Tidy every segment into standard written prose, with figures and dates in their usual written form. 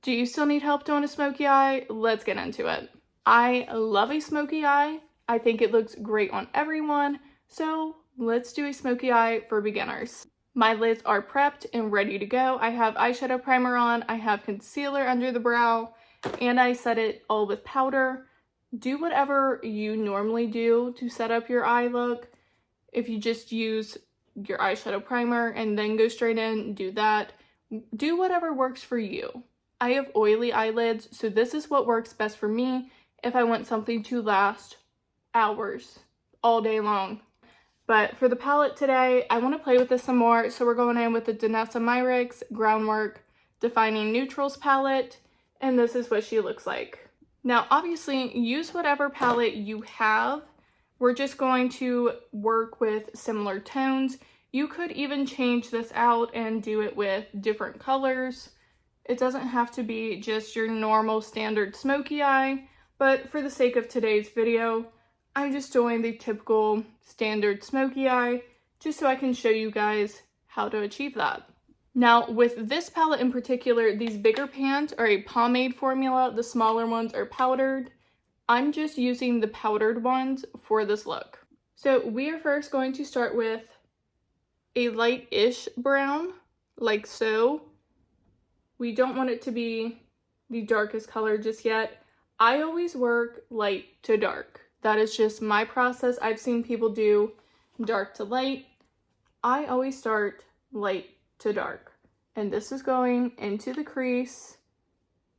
Do you still need help doing a smoky eye? Let's get into it. I love a smoky eye. I think it looks great on everyone, so let's do a smoky eye for beginners. My lids are prepped and ready to go. I have eyeshadow primer on, I have concealer under the brow, and I set it all with powder. Do whatever you normally do to set up your eye look. If you just use your eyeshadow primer and then go straight in, do that. Do whatever works for you. I have oily eyelids, so this is what works best for me if I want something to last hours, all day long. But for the palette today, I want to play with this some more, so we're going in with the Danessa Myricks Groundwork Defining Neutrals palette, and this is what she looks like. Now, obviously, use whatever palette you have. We're just going to work with similar tones. You could even change this out and do it with different colors. It doesn't have to be just your normal standard smoky eye, but for the sake of today's video, I'm just doing the typical standard smoky eye, just so I can show you guys how to achieve that. Now, with this palette in particular, these bigger pans are a pomade formula, the smaller ones are powdered. I'm just using the powdered ones for this look. So we are first going to start with a light-ish brown, like so. We don't want it to be the darkest color just yet. I always work light to dark. That is just my process. I've seen people do dark to light. I always start light to dark. And this is going into the crease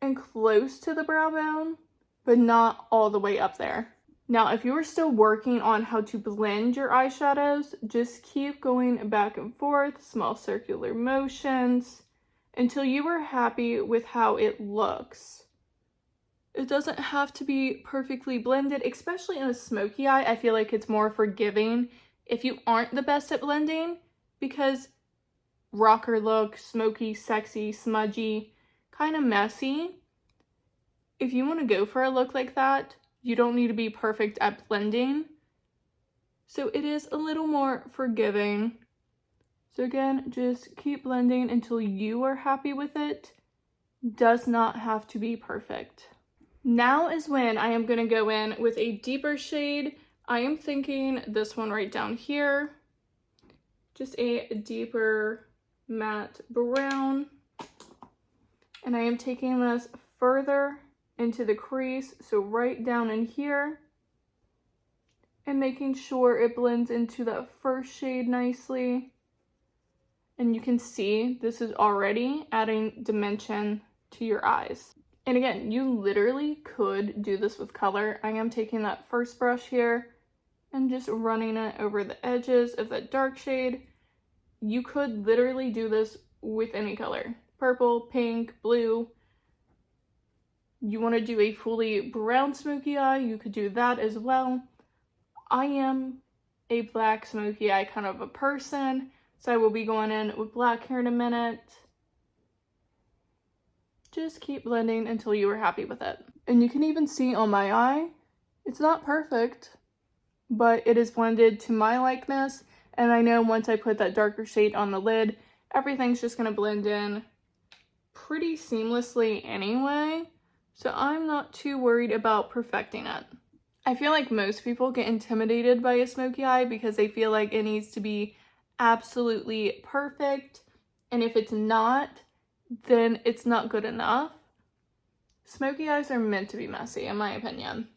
and close to the brow bone, but not all the way up there. Now, if you are still working on how to blend your eyeshadows, just keep going back and forth, small circular motions, until you are happy with how it looks. It doesn't have to be perfectly blended, especially in a smoky eye. I feel like it's more forgiving if you aren't the best at blending, because rocker look, smoky, sexy, smudgy, kind of messy. If you want to go for a look like that, you don't need to be perfect at blending. So it is a little more forgiving. So again, just keep blending until you are happy with it. Does not have to be perfect. Now is when I am going to go in with a deeper shade. I am thinking this one right down here. Just a deeper matte brown. And I am taking this further into the crease, so right down in here. And making sure it blends into that first shade nicely. And you can see this is already adding dimension to your eyes. And again, you literally could do this with color. I am taking that first brush here and just running it over the edges of that dark shade. You could literally do this with any color. Purple, pink, blue. You want to do a fully brown smoky eye, you could do that as well. I am a black smoky eye kind of a person, so I will be going in with black here in a minute. Just keep blending until you are happy with it. And you can even see on my eye, it's not perfect, but it is blended to my likeness. And I know once I put that darker shade on the lid, everything's just going to blend in pretty seamlessly anyway. So I'm not too worried about perfecting it. I feel like most people get intimidated by a smoky eye because they feel like it needs to be absolutely perfect. And if it's not, then it's not good enough. Smoky eyes are meant to be messy, in my opinion.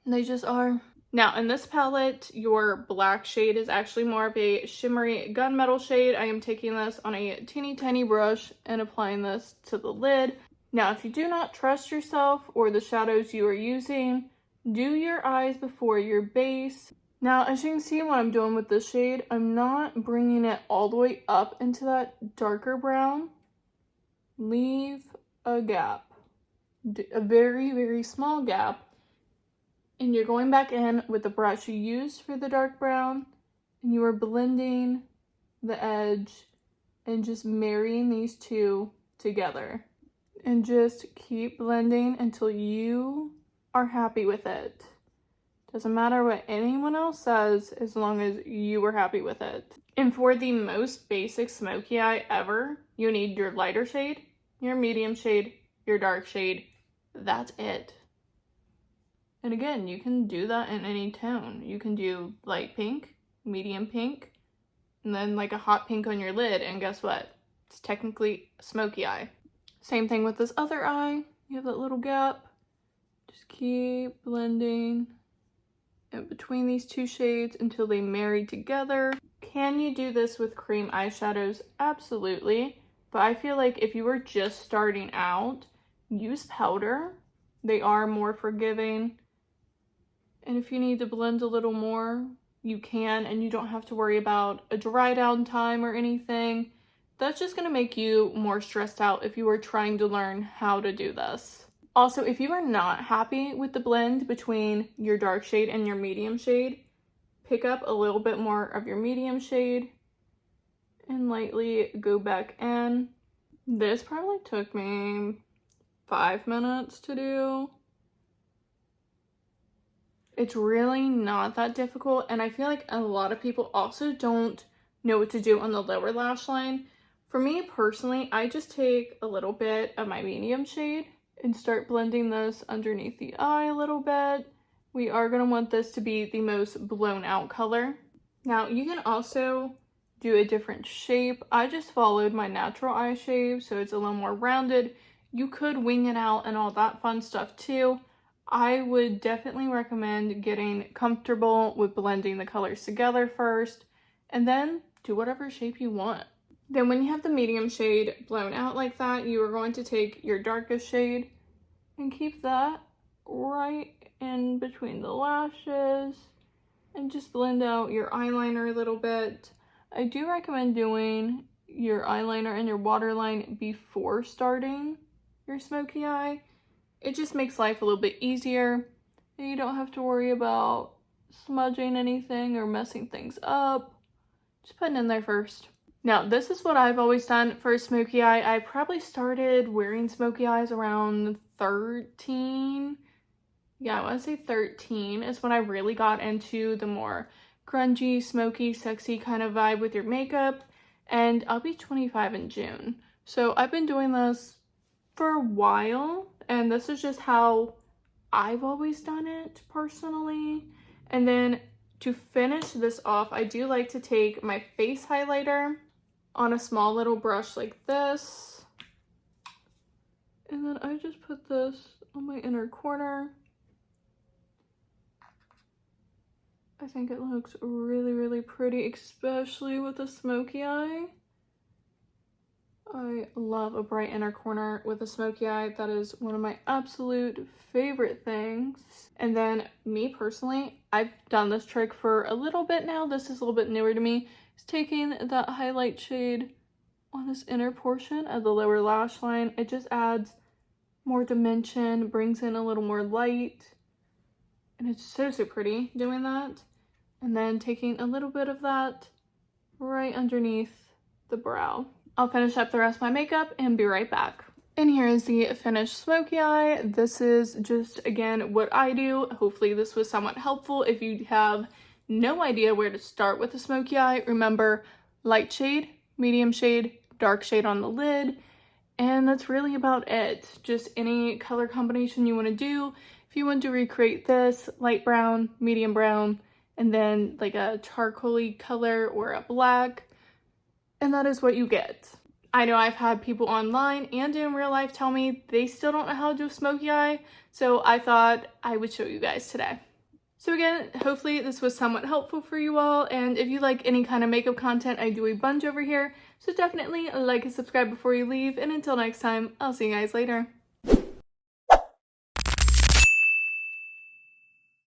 They just are. Now, in this palette, your black shade is actually more of a shimmery gunmetal shade. I am taking this on a teeny tiny brush and applying this to the lid. Now, if you do not trust yourself or the shadows you are using, do your eyes before your base. Now, as you can see what I'm doing with this shade, I'm not bringing it all the way up into that darker brown. Leave a gap, a very, very small gap. And you're going back in with the brush you used for the dark brown, and you are blending the edge and just marrying these two together. And just keep blending until you are happy with it. Doesn't matter what anyone else says, as long as you are happy with it. And for the most basic smoky eye ever, you need your lighter shade, your medium shade, your dark shade. That's it. And again, you can do that in any tone. You can do light pink, medium pink, and then like a hot pink on your lid, and guess what? It's technically a smoky eye. Same thing with this other eye. You have that little gap. Just keep blending in between these two shades until they marry together. Can you do this with cream eyeshadows? Absolutely. But I feel like if you were just starting out, use powder. They are more forgiving. And if you need to blend a little more, you can, and you don't have to worry about a dry down time or anything. That's just going to make you more stressed out if you are trying to learn how to do this. Also, if you are not happy with the blend between your dark shade and your medium shade, pick up a little bit more of your medium shade and lightly go back in. This probably took me 5 minutes to do. It's really not that difficult, and I feel like a lot of people also don't know what to do on the lower lash line. For me personally, I just take a little bit of my medium shade and start blending this underneath the eye a little bit. We are going to want this to be the most blown out color. Now, you can also do a different shape. I just followed my natural eye shape, so it's a little more rounded. You could wing it out and all that fun stuff too. I would definitely recommend getting comfortable with blending the colors together first, and then do whatever shape you want. Then when you have the medium shade blown out like that, you are going to take your darkest shade and keep that right in between the lashes and just blend out your eyeliner a little bit. I do recommend doing your eyeliner and your waterline before starting your smoky eye. It just makes life a little bit easier, and you don't have to worry about smudging anything or messing things up. Just put it in there first. Now, this is what I've always done for a smoky eye. I probably started wearing smoky eyes around 13. Yeah, I want to say 13 is when I really got into the more grungy, smoky, sexy kind of vibe with your makeup. And I'll be 25 in June. So I've been doing this for a while, and this is just how I've always done it personally. And then to finish this off, I do like to take my face highlighter on a small little brush like this, and then I just put this on my inner corner. I think it looks really, really pretty, especially with a smoky eye. I love a bright inner corner with a smoky eye. That is one of my absolute favorite things. And then me personally, I've done this trick for a little bit now. This is a little bit newer to me. It's taking that highlight shade on this inner portion of the lower lash line. It just adds more dimension, brings in a little more light. And it's so, so pretty doing that. And then taking a little bit of that right underneath the brow. I'll finish up the rest of my makeup and be right back. And here is the finished smoky eye. This is just, again, what I do. Hopefully this was somewhat helpful. If you have no idea where to start with a smoky eye, remember light shade, medium shade, dark shade on the lid. And that's really about it. Just any color combination you want to do. If you want to recreate this, light brown, medium brown, and then like a charcoaly color or a black, and that is what you get. I know I've had people online and in real life tell me they still don't know how to do a smoky eye, so I thought I would show you guys today. So again, hopefully this was somewhat helpful for you all, and if you like any kind of makeup content, I do a bunch over here, so definitely like and subscribe before you leave, and until next time, I'll see you guys later.